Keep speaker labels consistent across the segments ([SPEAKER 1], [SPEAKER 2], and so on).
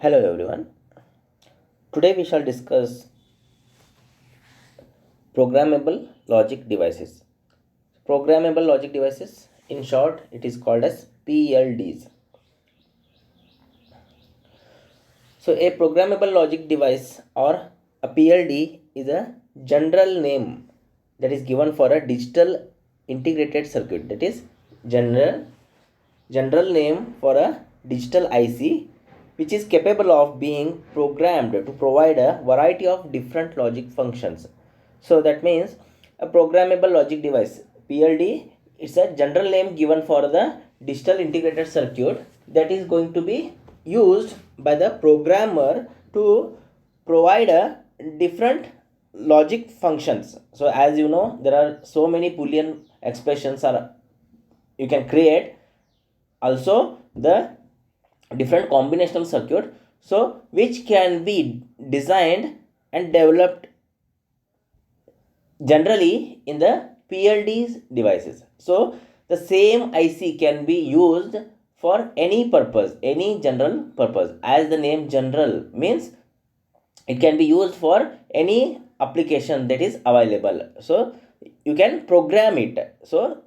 [SPEAKER 1] Hello everyone. Today we shall discuss programmable logic devices. Programmable logic devices, in short, it is called as PLDs. So, a programmable logic device or a PLD is a general name that is given for a digital integrated circuit. That is general name for a digital IC which is capable of being programmed to provide a variety of different logic functions. So that means a programmable logic device PLD is a general name given for the digital integrated circuit that is going to be used by the programmer to provide a different logic functions. So as you know, there are so many boolean expressions are you can create, also the different combinational circuit, so which can be designed and developed generally in the PLD's devices. So the same IC can be used for any purpose, any general purpose. As the name general means, it can be used for any application that is available. So you can program it. So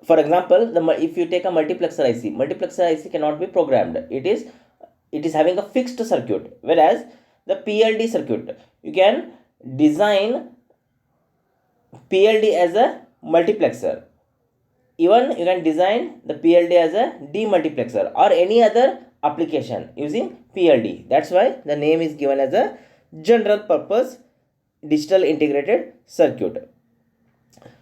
[SPEAKER 1] for example, if you take a multiplexer IC cannot be programmed. It is having a fixed circuit, whereas the PLD circuit, you can design PLD as a multiplexer. Even you can design the PLD as a demultiplexer or any other application using PLD. That's why the name is given as a general purpose digital integrated circuit.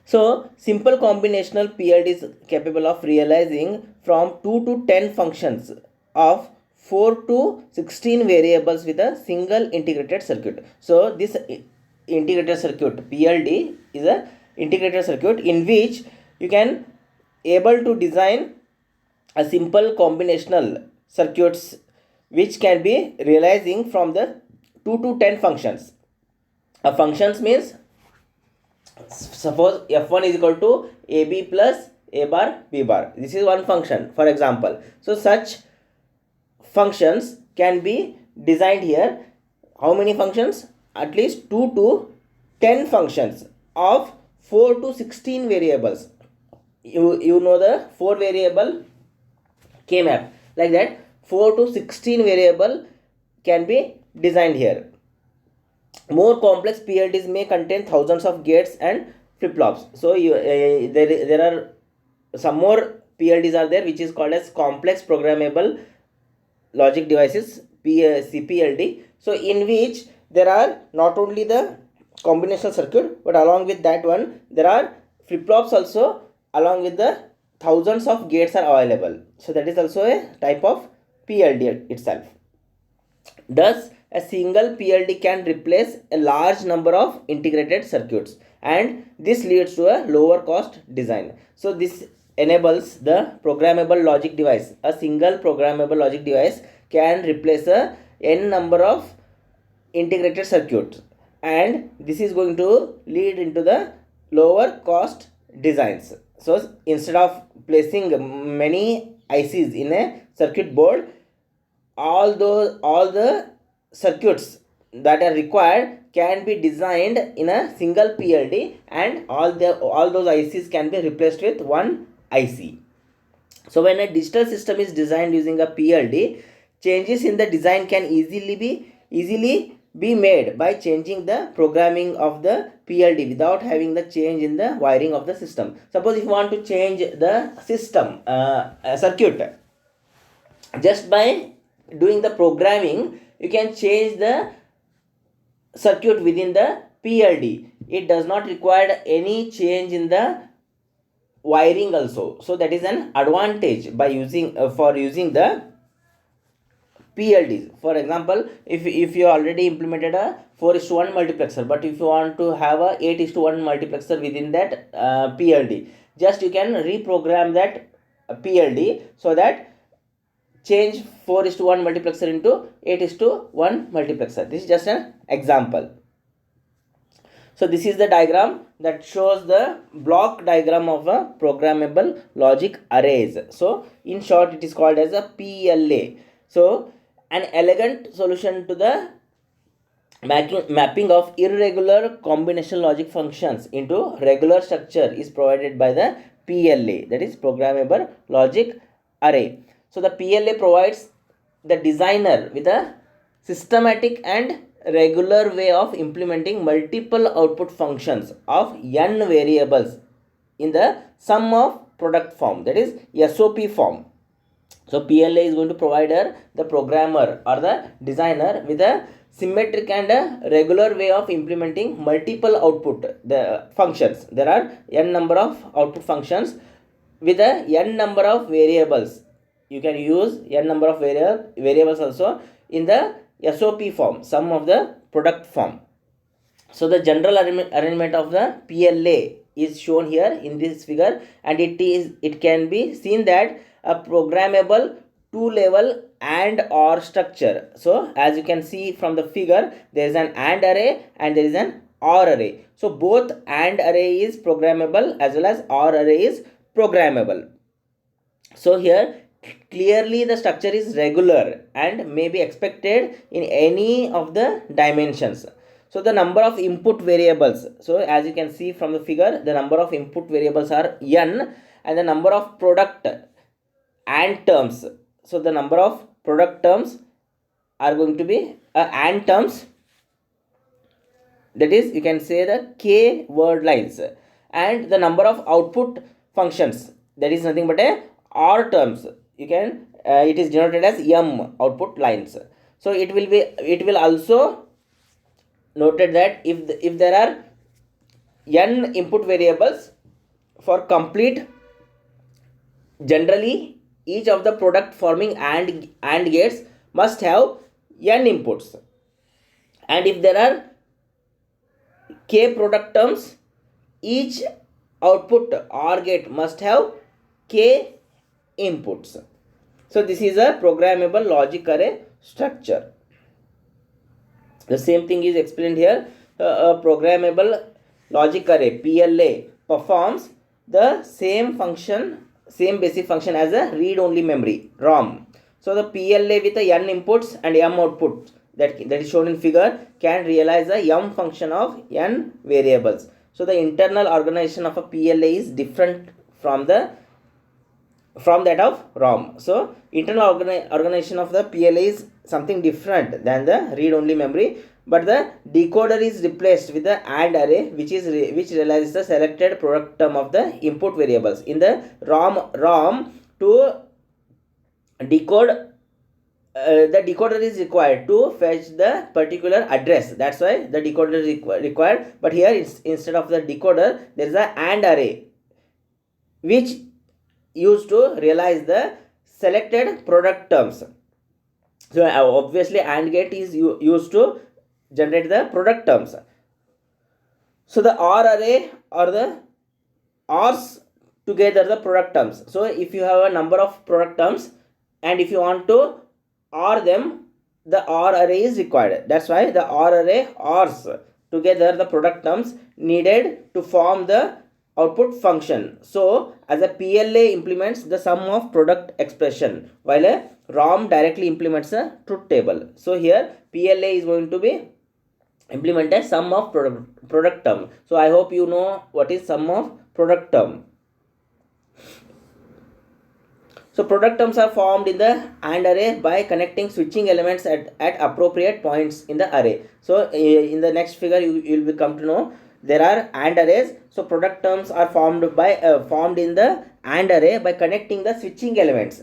[SPEAKER 1] So simple combinational PLD is capable of realizing from 2 to 10 functions of 4 to 16 variables with a single integrated circuit. So this integrated circuit PLD is a integrated circuit in which you can able to design a simple combinational circuits which can be realizing from the 2 to 10 functions. A functions means, suppose f1 is equal to ab plus a bar b bar. This is one function, for example. So such functions can be designed here. How many functions? At least 2 to 10 functions of 4 to 16 variables. You know the 4 variable k map, like that 4 to 16 variable can be designed here. More complex PLDs may contain thousands of gates and flip-flops. So there are some more PLDs are there which is called as complex programmable logic devices, CPLD. So in which there are not only the combinational circuit, but along with that one there are flip-flops also, along with the thousands of gates are available. So that is also a type of PLD itself. Thus, a single PLD can replace a large number of integrated circuits, and this leads to a lower cost design. So this enables the programmable logic device. A single programmable logic device can replace a n number of integrated circuits, and this is going to lead into the lower cost designs. So instead of placing many ICs in a circuit board, all the circuits that are required can be designed in a single PLD, and all those ICs can be replaced with one IC. So when a digital system is designed using a PLD, changes in the design can easily be made by changing the programming of the PLD without having the change in the wiring of the system. Suppose if you want to change the system circuit, just by doing the programming you can change the circuit within the PLD. It does not require any change in the wiring also. So that is an advantage by using using the PLDs. For example, if you already implemented a 4:1 multiplexer, but if you want to have a 8:1 multiplexer within that PLD, just you can reprogram that PLD so that change 4:1 multiplexer into 8:1 multiplexer. This is just an example. So this is the diagram that shows the block diagram of a programmable logic arrays. So in short, it is called as a PLA. So an elegant solution to the mapping of irregular combination logic functions into regular structure is provided by the PLA, that is Programmable Logic Array. So the PLA provides the designer with a systematic and regular way of implementing multiple output functions of n variables in the sum of product form, that is SOP form. So PLA is going to provide the programmer or the designer with a symmetric and a regular way of implementing multiple output the functions. There are n number of output functions with a n number of variables. You can use n number of variables also in the SOP form, sum of the product form. So the general arrangement of the PLA is shown here in this figure, and it can be seen that a programmable two-level AND OR structure. So as you can see from the figure, there is an AND array and there is an OR array. So both AND array is programmable as well as OR array is programmable. So here clearly the structure is regular and may be expected in any of the dimensions. So the number of input variables, so as you can see from the figure, the number of input variables are n, and the number of product and terms, so the number of product terms are going to be and terms, that is you can say the k word lines, and the number of output functions, that is nothing but a or terms, you can it is denoted as m output lines. So it will also noted that if there are n input variables for complete, generally each of the product forming and gates must have n inputs, and if there are k product terms, each output or gate must have k inputs. So this is a programmable logic array structure. The same thing is explained here. A programmable logic array PLA performs the same basic function as a read-only memory ROM. So the PLA with the n inputs and m outputs that is shown in figure can realize a m function of n variables. So the internal organization of a PLA is different from that of ROM. So internal organization of the PLA is something different than the read-only memory, but the decoder is replaced with the AND array, which realizes the selected product term of the input variables. In the ROM to decode, the decoder is required to fetch the particular address. That's why the decoder is required. But here instead of the decoder, there is a AND array which used to realize the selected product terms. So obviously AND gate is used to generate the product terms. So the OR array or the ORs together the product terms. So if you have a number of product terms and if you want to OR them, the OR array is required. That's why the OR array ORs together the product terms needed to form the output function. So as a PLA implements the sum of product expression, while a ROM directly implements a truth table. So here PLA is going to be implement a sum of product term. So I hope you know what is sum of product term. So product terms are formed in the AND array by connecting switching elements at appropriate points in the array. So in the next figure you will come to know there are AND arrays. So product terms are formed in the AND array by connecting the switching elements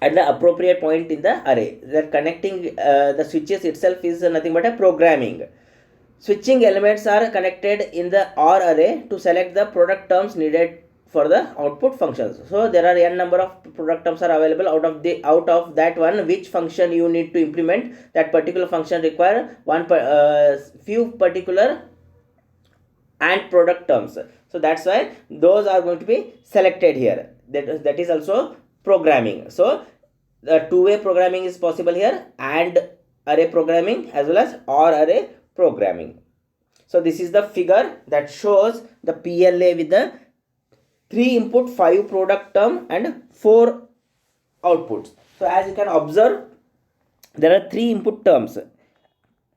[SPEAKER 1] at the appropriate point in the array. That connecting the switches itself is nothing but a programming. Switching elements are connected in the OR array to select the product terms needed for the output functions. So there are n number of product terms are available. Out of that one, which function you need to implement, that particular function require few particular and product terms. So that's why those are going to be selected here. That is also programming. So the two-way programming is possible here, and array programming as well as OR array programming. So this is the figure that shows the PLA with the 3 input, 5 product term and 4 outputs. So as you can observe, there are three input terms,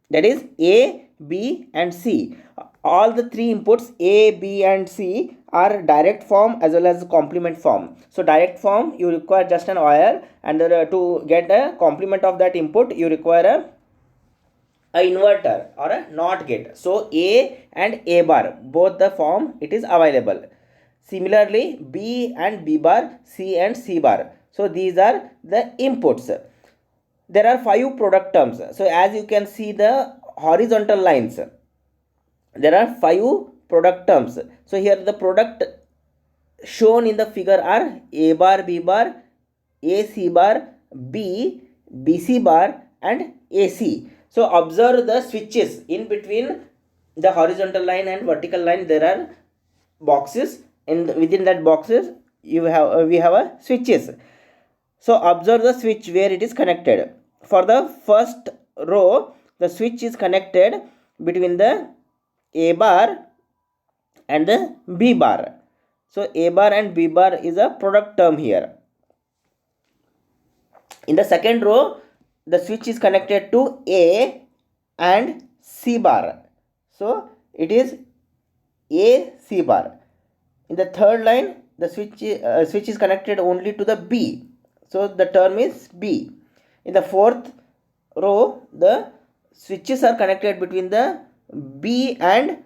[SPEAKER 1] that is A, B and C. All the three inputs A, B and C are direct form as well as complement form. So direct form you require just an OR, and to get a complement of that input you require a inverter or a NOT gate. So A and A bar, both the form it is available. Similarly B and B bar, C and C bar. So these are the inputs. There are 5 product terms. So as you can see the horizontal lines, there are 5 product terms. So here the product shown in the figure are A bar, B bar, A C bar, B, BC bar and AC. So observe the switches in between the horizontal line and vertical line. There are boxes, and within that boxes you have we have a switches. So observe the switch where it is connected. For the first row, the switch is connected between the A bar and the B bar. So A bar and B bar is a product term here. In the second row, the switch is connected to A and C bar. So it is A C bar. In the third line, the switch is connected only to the B. So the term is B. In the fourth row, the switches are connected between the B and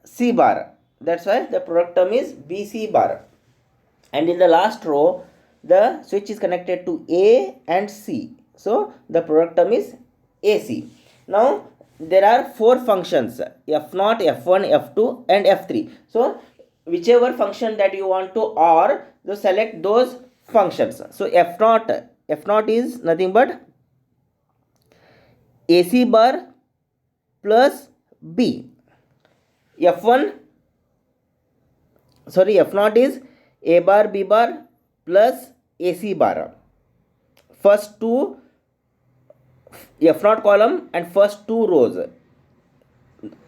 [SPEAKER 1] C bar. That's why the product term is BC bar. And in the last row, the switch is connected to A and C. So the product term is AC. Now there are 4 functions, F0, F1, F2 and F3. So whichever function that you want to OR, so select those functions. So F0 is nothing but AC bar plus B. F0 is A bar, B bar plus AC bar. First two F0 column and first 2 rows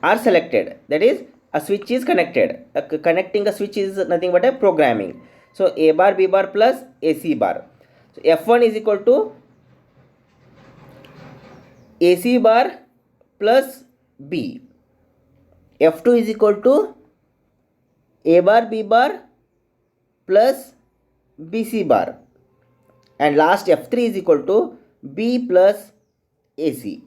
[SPEAKER 1] are selected. That is, a switch is connected. Connecting a switch is nothing but a programming. So A bar, B bar plus AC bar. So F1 is equal to AC bar plus B. F2 is equal to A bar, B bar plus BC bar. And last F3 is equal to B plus AC.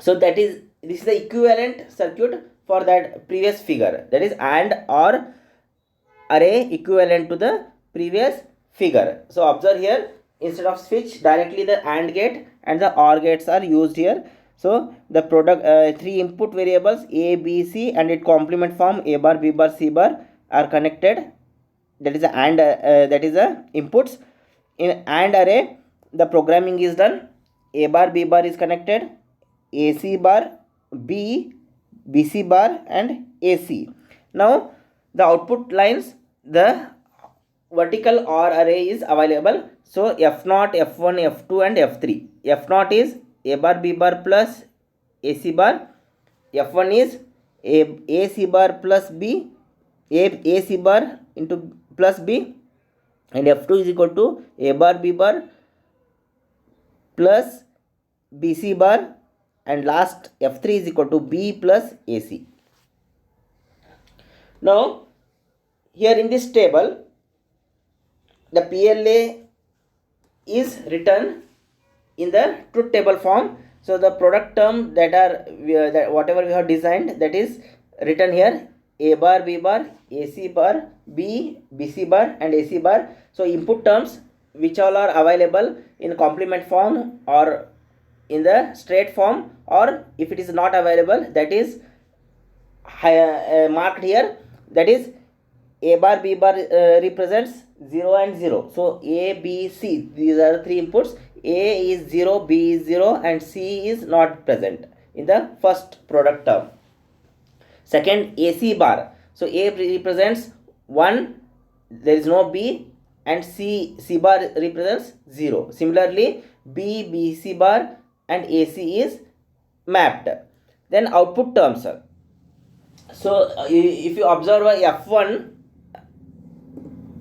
[SPEAKER 1] So this is the equivalent circuit for that previous figure. That is AND OR array equivalent to the previous figure. So observe here, instead of switch, directly the AND gate and the OR gates are used here. So the product 3 input variables A, B, C and its complement form A bar, B bar, C bar are connected. That is a AND that is a inputs. In AND array, the programming is done. A bar, B bar is connected, AC bar, B, BC bar and AC. Now the output lines, the vertical OR array is available. So F0, F1, F2 and F3. F0 is A bar, B bar plus AC bar. F1 is AC bar plus B, AC bar into plus B, and F2 is equal to A bar, B bar plus BC bar, and last F3 is equal to B plus AC. Now here in this table, the PLA is written in the truth table form. So the product term that whatever we have designed, that is written here: A bar, B bar, AC bar, B, BC bar and AC bar. So input terms which all are available in complement form or in the straight form, or if it is not available, that is marked here. That is, A bar, B bar represents 0 and 0. So A, B, C, these are the 3 inputs. A is 0, B is 0 and C is not present in the first product term. Second, AC bar. So A represents 1, there is no B, and C bar represents 0. Similarly, B, BC bar and AC is mapped. Then output terms. So if you observe a F1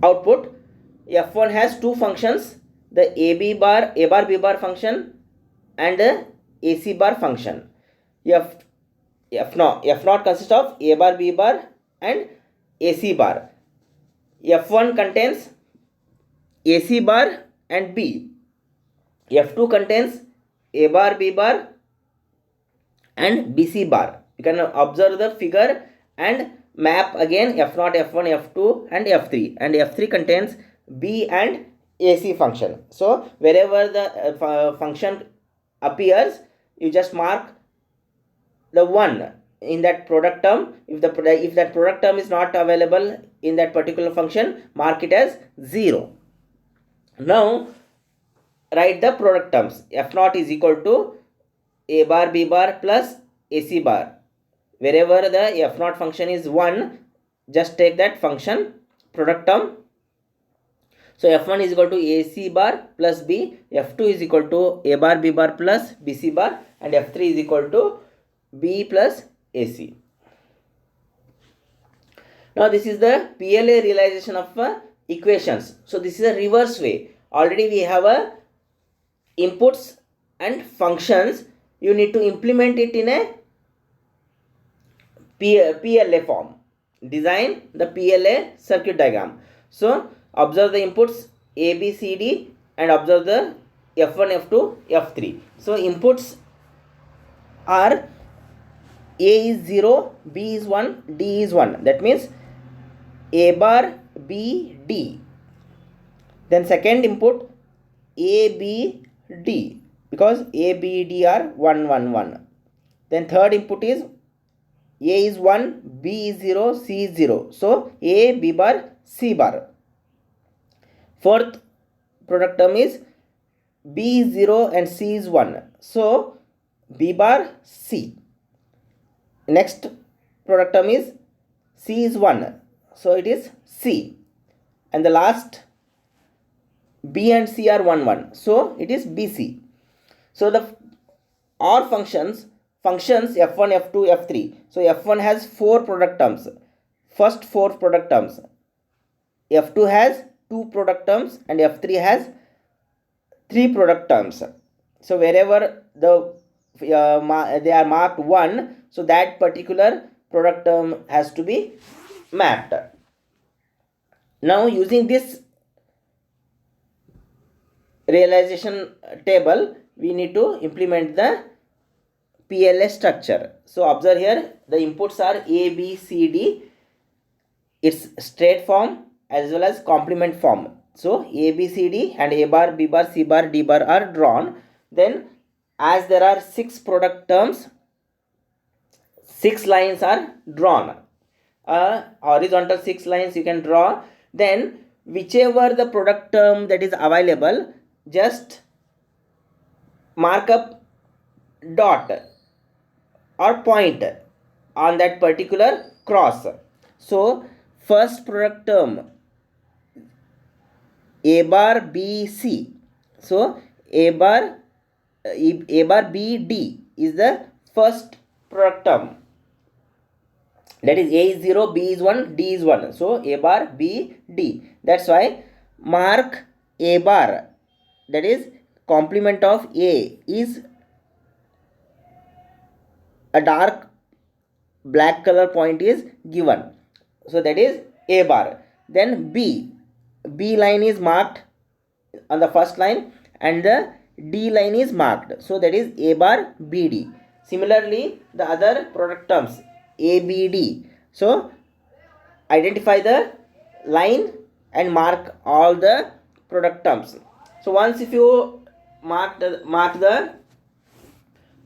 [SPEAKER 1] output, F1 has 2 functions. the a bar b bar function and the ac bar function. F naught consists of a bar b bar and ac bar. F1 contains ac bar and b. F2 contains a bar b bar and bc bar. You can observe the figure and map again f0, f1, f2 and f3, and f3 contains b and ac function. So wherever the function appears, you just mark the 1 in that product term. If that product term is not available in that particular function, mark it as 0. Now write the product terms. F0 is equal to a bar b bar plus ac bar. Wherever the f0 function is 1, just take that function product term. So f1 is equal to ac bar plus b, f2 is equal to a bar b bar plus bc bar, and f3 is equal to b plus ac. Now this is the PLA realization of equations. So this is a reverse way. Already we have a inputs and functions. You need to implement it in a PLA form. Design the PLA circuit diagram. So observe the inputs A, B, C, D and observe the F1, F2, F3. So inputs are A is 0, B is 1, D is 1. That means A bar, B, D. Then second input A, B, D, because A, B, D are 1, 1, 1. Then third input is A is 1, B is 0, C is 0. So A, B bar, C bar. Fourth product term is B is 0 and C is 1. So B bar, C. Next product term is C is 1. So it is C. And the last B and C are 1, 1. So it is BC. So the all functions F1, F2, F3. So F1 has 4 product terms. First 4 product terms. F2 has 2 product terms and F3 has 3 product terms. So wherever they are marked 1, so that particular product term has to be mapped. Now using this realization table, we need to implement the PLA structure. So observe here, the inputs are A, B, C, D. It's straight form as well as complement form. So A, B, C, D and A bar, B bar, C bar, D bar are drawn. Then as there are 6 product terms, 6 lines are drawn. Horizontal 6 lines you can draw. Then whichever the product term that is available, just mark up dot or point on that particular cross. So first product term A bar B C. So A bar B D is the first product term. That is A is 0, B is 1, D is 1. So A bar B D. That's why mark A bar, that is complement of A, is a dark black color point is given. So that is A bar. Then B line is marked on the first line and the D line is marked. So that is A bar BD. Similarly, the other product terms ABD. So identify the line and mark all the product terms. So once if you mark the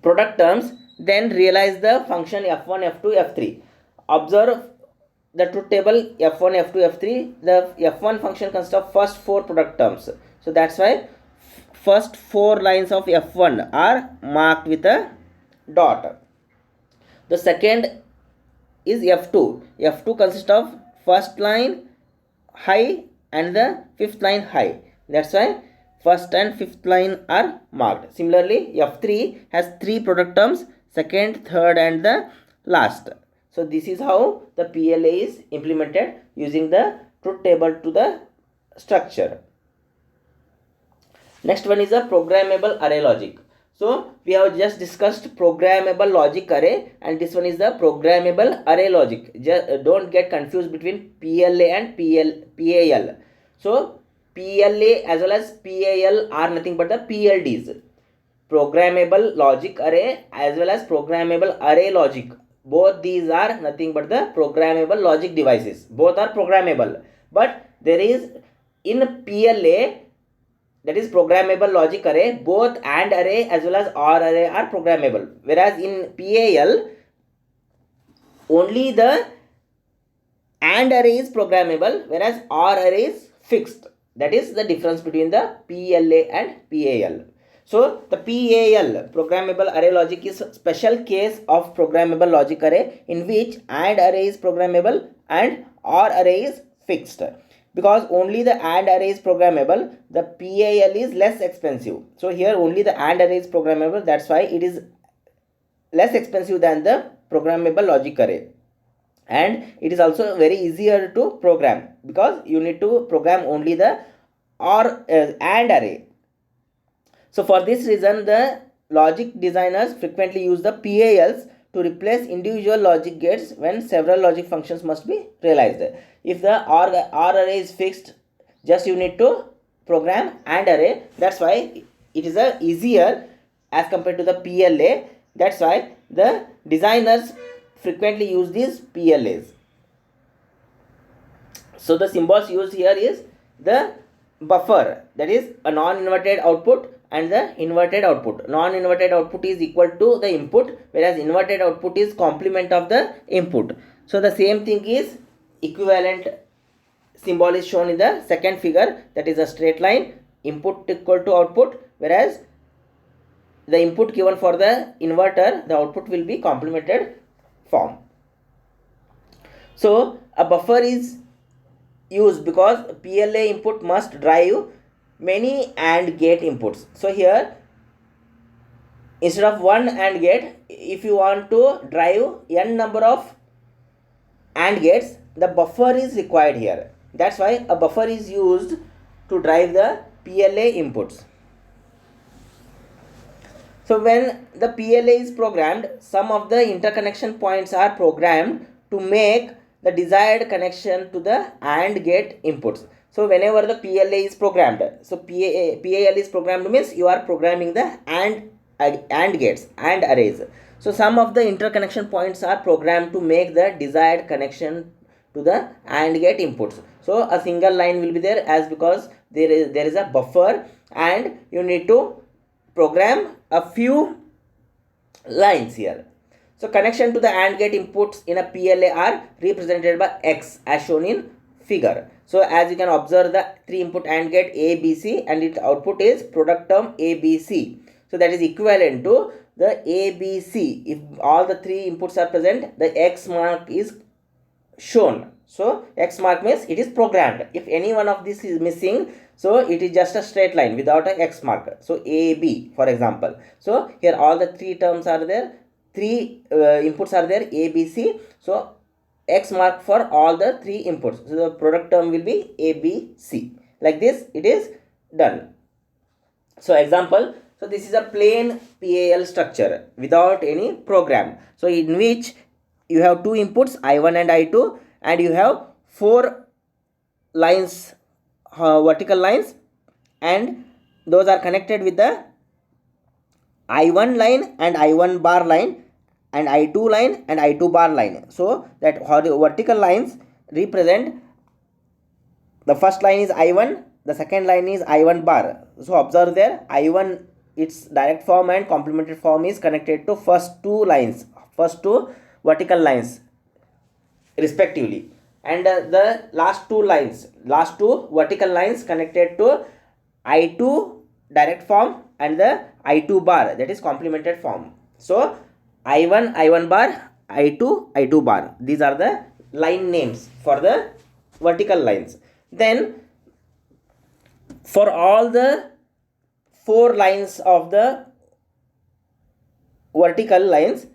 [SPEAKER 1] product terms, then realize the function F1, F2, F3. Observe the truth table F1, F2, F3. The F1 function consists of first 4 product terms. So that's why first 4 lines of F1 are marked with a dot. The second is F2. F2 consists of first line high and the 5th line high. That's why first and 5th line are marked. Similarly, F3 has 3 product terms, second, third and the last. So this is how the PLA is implemented using the truth table to the structure. Next one is a programmable array logic. So we have just discussed programmable logic array, and this one is the programmable array logic. Just don't get confused between PLA and PAL. So PLA as well as PAL are nothing but the PLDs. Programmable logic array as well as programmable array logic. Both these are nothing but the programmable logic devices. Both are programmable. But there is in PLA, that is programmable logic array, both AND array as well as OR array are programmable, whereas in PAL only the AND array is programmable, whereas OR array is fixed. That is the difference between the PLA and PAL. So the PAL, programmable array logic, is a special case of programmable logic array in which AND array is programmable and OR array is fixed. Because only the AND array is programmable, the PAL is less expensive. So here only the AND array is programmable, that's why it is less expensive than the programmable logic array. And it is also very easier to program because you need to program only the OR AND array. So for this reason, the logic designers frequently use the PALs to replace individual logic gates when several logic functions must be realized. If the OR array is fixed, just you need to program AND array. That's why it is easier as compared to the PLA. That's why the designers frequently use these PLAs. So the symbols used here is the buffer, that is a non-inverted output and the inverted output. Non-inverted output is equal to the input, whereas inverted output is complement of the input. So the same thing is equivalent symbol is shown in the second figure, that is a straight line, input equal to output, whereas the input given for the inverter, the output will be complemented form. So a buffer is used because PLA input must drive many AND gate inputs. So here instead of one AND gate, if you want to drive n number of AND gates, the buffer is required here. That's why a buffer is used to drive the PLA inputs. So when the PLA is programmed, some of the interconnection points are programmed to make the desired connection to the AND gate inputs. So whenever the PLA is programmed, so PAL is programmed means you are programming the AND gates, AND arrays. So some of the interconnection points are programmed to make the desired connection to the AND gate inputs. So a single line will be there as because there is a buffer and you need to program a few lines here. So connection to the AND gate inputs in a PLA are represented by X as shown in figure. So as you can observe, the 3 input AND gate ABC and its output is product term ABC. So that is equivalent to the ABC. If all the 3 inputs are present, the X mark is shown. So X mark means it is programmed. If any one of this is missing, so it is just a straight line without a X mark. So AB for example. So here all the 3 terms are there, 3 inputs are there, ABC. So X mark for all the 3 inputs. So the product term will be ABC. Like this it is done. So example, so this is a plain PAL structure without any program. So in which you have 2 inputs I1 and I2 and you have 4 lines, vertical lines, and those are connected with the I1 line and I1 bar line and I2 line and I2 bar line. So that vertical lines represent, the first line is I1, the second line is I1 bar. So observe there, I1 its direct form and complementary form is connected to first 2 lines, first 2 vertical lines respectively, and the last 2 lines, last 2 vertical lines connected to I2 direct form and the I2 bar, that is complemented form. So I1 I1 bar, I2 I2 bar, these are the line names for the vertical lines. Then for all the 4 lines of the vertical lines,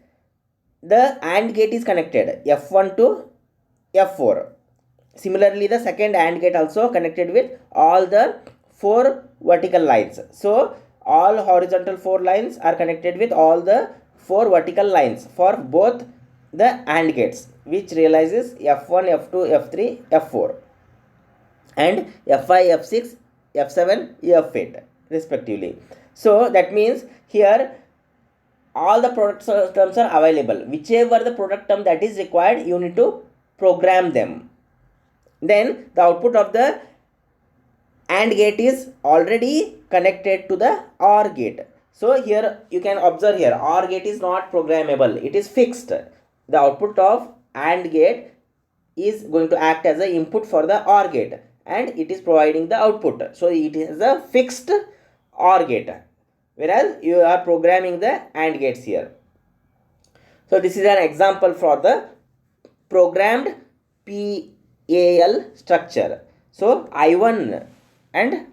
[SPEAKER 1] the AND gate is connected F1 to F4. Similarly, the second AND gate also connected with all the 4 vertical lines. So all horizontal 4 lines are connected with all the 4 vertical lines for both the AND gates, which realizes F1, F2, F3, F4 and F5, F6, F7, F8 respectively. So that means here all the product terms are available. Whichever the product term that is required, you need to program them. Then the output of the AND gate is already connected to the OR gate. So here you can observe here, OR gate is not programmable, it is fixed. The output of AND gate is going to act as an input for the OR gate and it is providing the output. So it is a fixed OR gate, whereas you are programming the AND gates here. So this is an example for the programmed PAL structure. So I1 and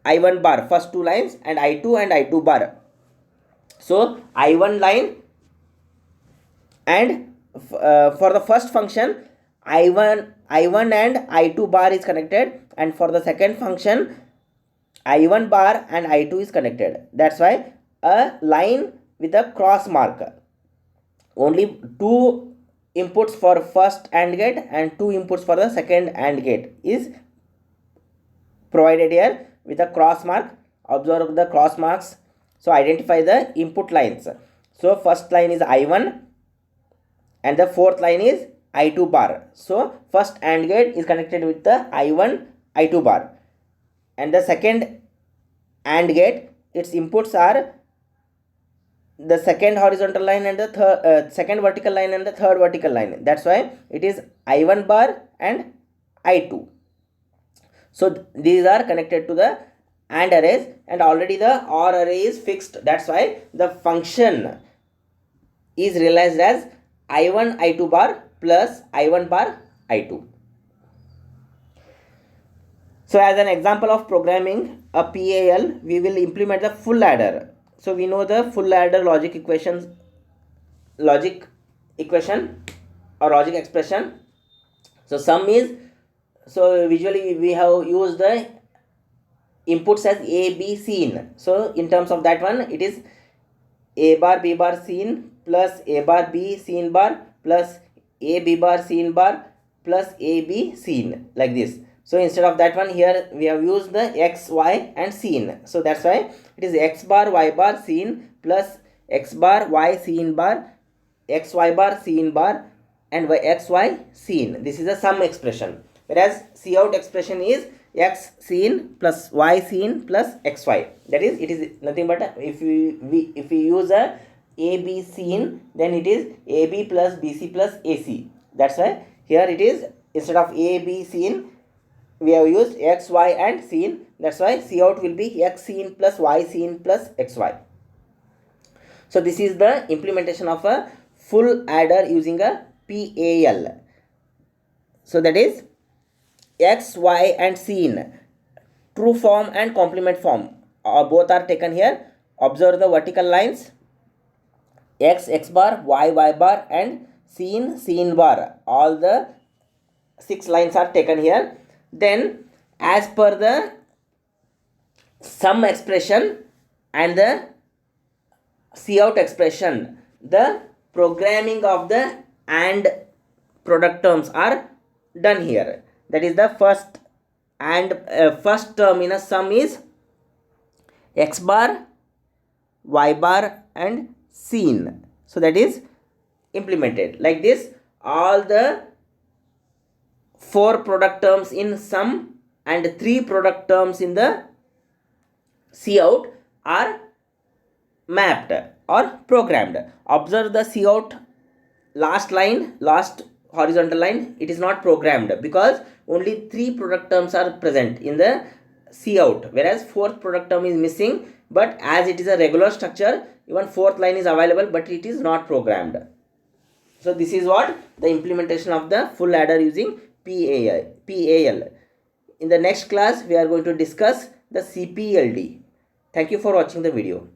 [SPEAKER 1] I1 bar, first 2 lines, and I2 and I2 bar. So I1 line, and for the first function I1 and I2 bar is connected, and for the second function I1 bar and I2 is connected. That's why a line with a cross mark. Only 2 inputs for first AND gate and 2 inputs for the second AND gate is provided here with a cross mark. Observe the cross marks. So identify the input lines. So first line is I1 and the fourth line is I2 bar. So first AND gate is connected with the I1 I2 bar, and the second AND gate, its inputs are the second horizontal line and the second vertical line and the third vertical line. That's why it is I1 bar and I2. So these are connected to the AND arrays, and already the OR array is fixed. That's why the function is realized as I1 I2 bar plus I1 bar I2. So as an example of programming a PAL, we will implement the full adder. So we know the full adder logic equation or logic expression. So sum is, so visually we have used the inputs as A, B, seen. So in terms of that one, it is A bar B bar seen plus A bar B seen bar plus A B bar seen bar plus A B seen, like this. So instead of that one, here we have used the X, Y and seen. So that's why it is X bar Y bar seen plus X bar Y seen bar, X Y bar seen bar and X Y seen. This is a sum expression. Whereas Cout expression is X seen plus Y seen plus XY. That is, it is nothing but if we use a AB seen, then it is AB plus BC plus AC. That's why here it is, instead of AB seen, we have used X, Y and seen. That's why Cout will be X seen plus Y seen plus XY. So this is the implementation of a full adder using a PAL. So that is X, Y and seen, true form and complement form, both are taken here. Observe the vertical lines, X, X bar, Y, Y bar and seen, seen bar. All the 6 lines are taken here. Then as per the sum expression and the Cout expression, the programming of the AND product terms are done here. That is the first first term in a sum is X bar, Y bar and seen. So that is implemented like this. All the 4 product terms in sum and 3 product terms in the Cout are mapped or programmed. Observe the Cout last line, last horizontal line, it is not programmed because only 3 product terms are present in the Cout, whereas 4th product term is missing. But as it is a regular structure, even 4th line is available, but it is not programmed. So this is what the implementation of the full adder using PAL. In the next class, we are going to discuss the CPLD. Thank you for watching the video.